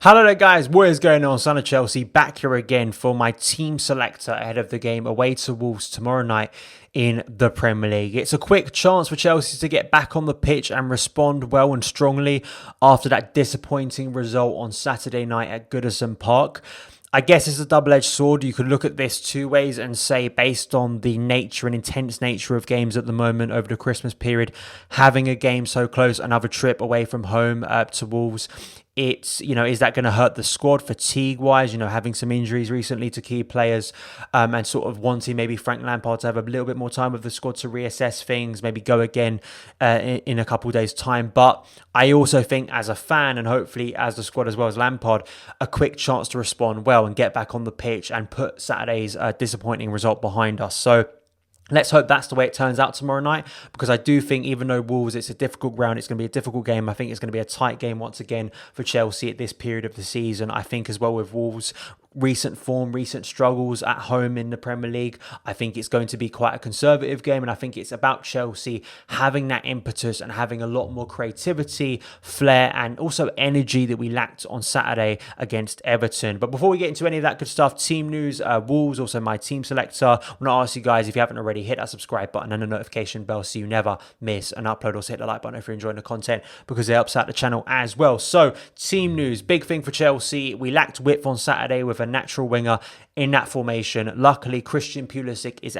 Hello there guys, what is going on? SonOfChelsea back here again for my team selector ahead of the game away to Wolves tomorrow night in the Premier League. It's a quick chance for Chelsea to get back on the pitch and respond well and strongly after that disappointing result on Saturday night at Goodison Park. I guess it's a double-edged sword. You could look at this two ways and say, based on the nature and intense nature of games at the moment over the Christmas period, having a game so close, another trip away from home to Wolves, it's, is that going to hurt the squad fatigue-wise, having some injuries recently to key players and sort of wanting maybe Frank Lampard to have a little bit more time with the squad to reassess things, maybe go again in a couple of days' time. But I also think as a fan and hopefully as the squad as well as Lampard, a quick chance to respond well and get back on the pitch and put Saturday's disappointing result behind us. So let's hope that's the way it turns out tomorrow night, because I do think even though Wolves, it's a difficult ground, it's going to be a difficult game. I think it's going to be a tight game once again for Chelsea at this period of the season. I think as well with Wolves' recent form, recent struggles at home in the Premier League, I think it's going to be quite a conservative game, and I think it's about Chelsea having that impetus and having a lot more creativity, flair, and also energy that we lacked on Saturday against Everton. But before we get into any of that good stuff, team news, Wolves, also my team selector, I want to ask you guys, if you haven't already, hit that subscribe button and the notification bell so you never miss an upload. Also hit the like button if you're enjoying the content, because it helps out the channel as well. So team news, big thing for Chelsea. We lacked width on Saturday with a natural winger in that formation. Luckily, Christian Pulisic is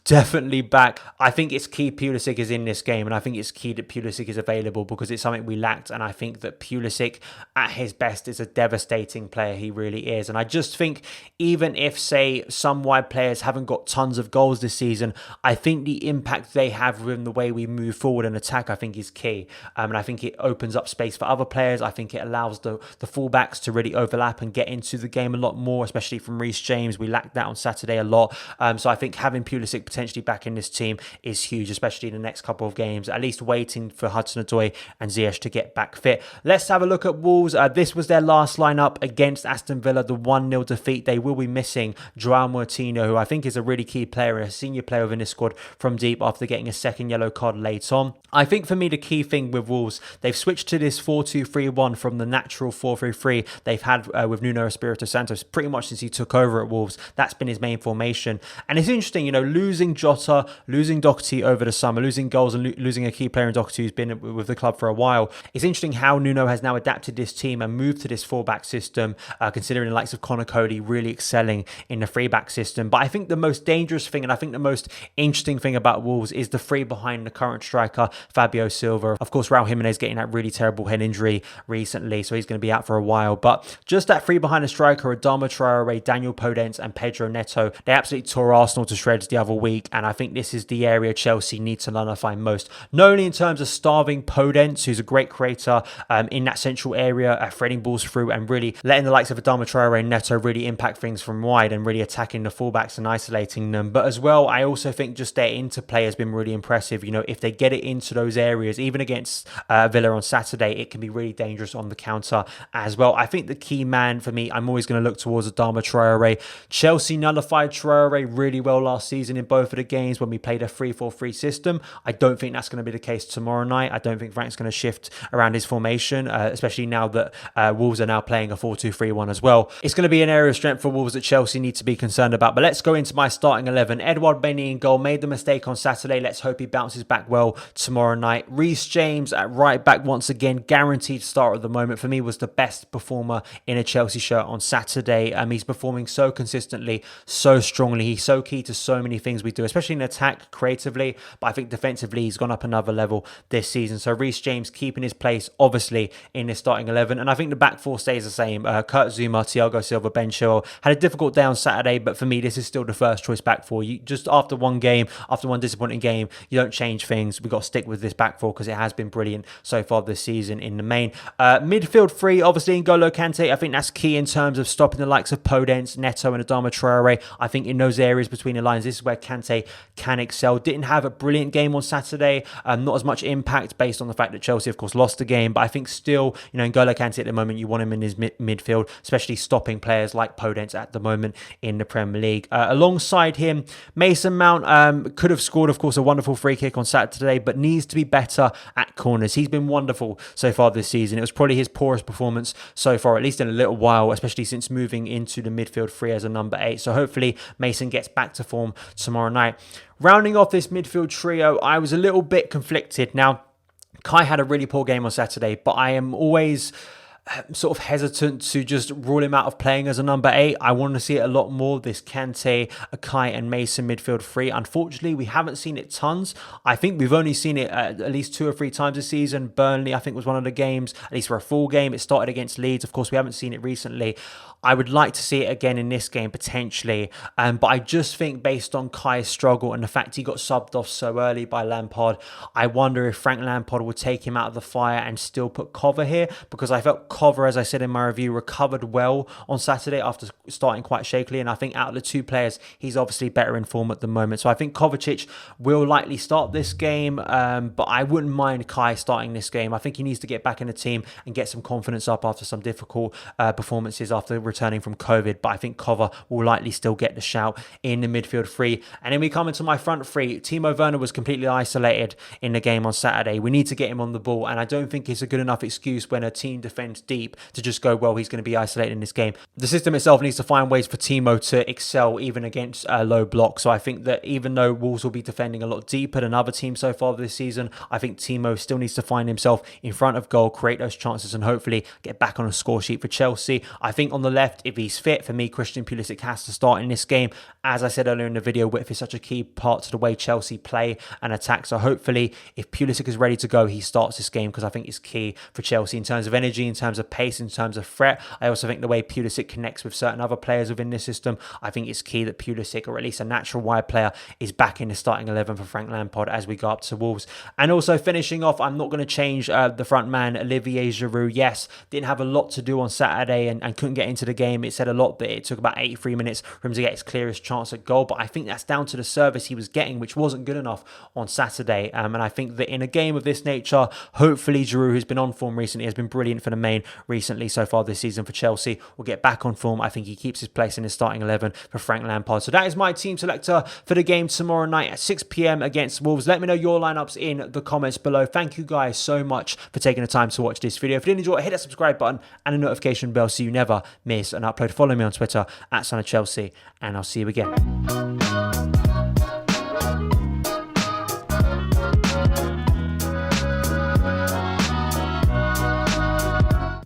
definitely back. I think it's key Pulisic is in this game, and I think it's key that Pulisic is available because it's something we lacked, and I think that Pulisic at his best is a devastating player. He really is. And I just think even if, say, some wide players haven't got tons of goals this season, I think the impact they have within the way we move forward and attack, I think is key. And I think it opens up space for other players. I think it allows the fullbacks to really overlap and get into the game a lot more, especially from Reece James. We lacked that on Saturday a lot. So I think having Pulisic potentially back in this team is huge, especially in the next couple of games, at least waiting for Hudson-Odoi and Ziyech to get back fit. Let's have a look at Wolves. This was their last lineup against Aston Villa, the 1-0 defeat. They will be missing João Moutinho, who I think is a really key player and a senior player within this squad from deep after getting a second yellow card late on. I think for me the key thing with Wolves, they've switched to this 4-2-3-1 from the natural 4-3-3 they've had with Nuno Espirito Santos pretty much since he took over at Wolves. That's been his main formation. And it's interesting, losing Jota, losing Doherty over the summer, losing goals and losing a key player in Doherty who's been with the club for a while. It's interesting how Nuno has now adapted this team and moved to this 4-back system, considering the likes of Conor Cody really excelling in the 3-back system. But I think the most dangerous thing and I think the most interesting thing about Wolves is the three behind the current striker, Fabio Silva. Of course, Raul Jimenez getting that really terrible head injury recently, so he's going to be out for a while. But just that three behind the striker, Adama Traore, Daniel Podence and Pedro Neto, they absolutely tore Arsenal to shreds the other week, and I think this is the area Chelsea need to nullify most. Not only in terms of starving Podence, who's a great creator in that central area, threading balls through and really letting the likes of Adama Traore and Neto really impact things from wide and really attacking the fullbacks and isolating them. But as well, I also think just their interplay has been really impressive. If they get it into those areas, even against Villa on Saturday, it can be really dangerous on the counter as well. I think the key man for me, I'm always going to look towards Adama Traore. Chelsea nullified Traore really well last season in both of the games when we played a 3-4-3 system. I don't think that's going to be the case tomorrow night. I don't think Frank's going to shift around his formation, especially now that Wolves are now playing a 4-2-3-1 as well. It's going to be an area of strength for Wolves that Chelsea need to be concerned about. But let's go into my starting 11. Edouard Bailly in goal. Made the mistake on Saturday. Let's hope he bounces back well tomorrow night. Reece James at right back once again. Guaranteed start at the moment. For me, was the best performer in a Chelsea shirt on Saturday. He's performing so consistently, so strongly. He's so key to so many things we do, especially in attack, creatively. But I think defensively, he's gone up another level this season. So Reece James keeping his place, obviously, in his starting 11. And I think the back four stays the same. Kurt Zouma, Thiago Silva, Ben Chilwell. Had a difficult day on Saturday, but for me, this is still the first choice back four. You just after one game, after one disappointing game, you don't change things. We've got to stick with this back four because it has been brilliant so far this season in the main. Midfield three, obviously, N'Golo Kante. I think that's key in terms of stopping the likes of Podence, Neto and Adama Traore. I think in those areas between the lines, this is where Kante can excel. Didn't have a brilliant game on Saturday, not as much impact based on the fact that Chelsea, of course, lost the game, but I think still, N'Golo Kante at the moment, you want him in his midfield, especially stopping players like Podence at the moment in the Premier League. Alongside him, Mason Mount could have scored, of course, a wonderful free kick on Saturday, but needs to be better at corners. He's been wonderful so far this season. It was probably his poorest performance so far, at least in a little while, especially since moving into the midfield three as a number 8. So hopefully Mason gets back to form tomorrow night. Rounding off this midfield trio, I was a little bit conflicted. Now, Kai had a really poor game on Saturday, but I am always sort of hesitant to just rule him out of playing as a number 8. I want to see it a lot more, this Kante, Kai and Mason midfield three. Unfortunately, we haven't seen it tons. I think we've only seen it at least 2 or 3 times this season. Burnley, I think, was one of the games, at least for a full game. It started against Leeds. Of course, we haven't seen it recently. I would like to see it again in this game, potentially. But I just think based on Kai's struggle and the fact he got subbed off so early by Lampard, I wonder if Frank Lampard would take him out of the fire and still put Cover here, because I felt Cover, as I said in my review, recovered well on Saturday after starting quite shakily. And I think out of the 2 players, he's obviously better in form at the moment. So I think Kovacic will likely start this game, but I wouldn't mind Kai starting this game. I think he needs to get back in the team and get some confidence up after some difficult performances after returning from COVID, but I think Cover will likely still get the shout in the midfield three. And then we come into my front three. Timo Werner was completely isolated in the game on Saturday. We need to get him on the ball, and I don't think it's a good enough excuse when a team defends deep to just go, well, he's going to be isolated in this game. The system itself needs to find ways for Timo to excel even against low blocks. So I think that even though Wolves will be defending a lot deeper than other teams so far this season, I think Timo still needs to find himself in front of goal, create those chances, and hopefully get back on a score sheet for Chelsea. I think on the left, if he's fit, for me, Christian Pulisic has to start in this game. As I said earlier in the video, width is such a key part to the way Chelsea play and attack. So hopefully, if Pulisic is ready to go, he starts this game, because I think it's key for Chelsea in terms of energy, in terms of pace, in terms of threat. I also think the way Pulisic connects with certain other players within this system, I think it's key that Pulisic, or at least a natural wide player, is back in the starting 11 for Frank Lampard as we go up to Wolves. And also finishing off, I'm not going to change the front man, Olivier Giroud. Yes, didn't have a lot to do on Saturday and couldn't get into the game. It said a lot that it took about 83 minutes for him to get his clearest chance at goal, but I think that's down to the service he was getting, which wasn't good enough on Saturday. And I think that in a game of this nature, hopefully Giroud, who's been on form recently, has been brilliant for the main recently so far this season for Chelsea, will get back on form. I think he keeps his place in his starting 11 for Frank Lampard. So that is my team selector for the game tomorrow night at 6 p.m. against Wolves. Let me know your lineups in the comments below. Thank you guys so much for taking the time to watch this video. If you did enjoy it, hit that subscribe button and a notification bell so you never miss an upload. Follow me on Twitter at SonOfChelsea, and I'll see you again.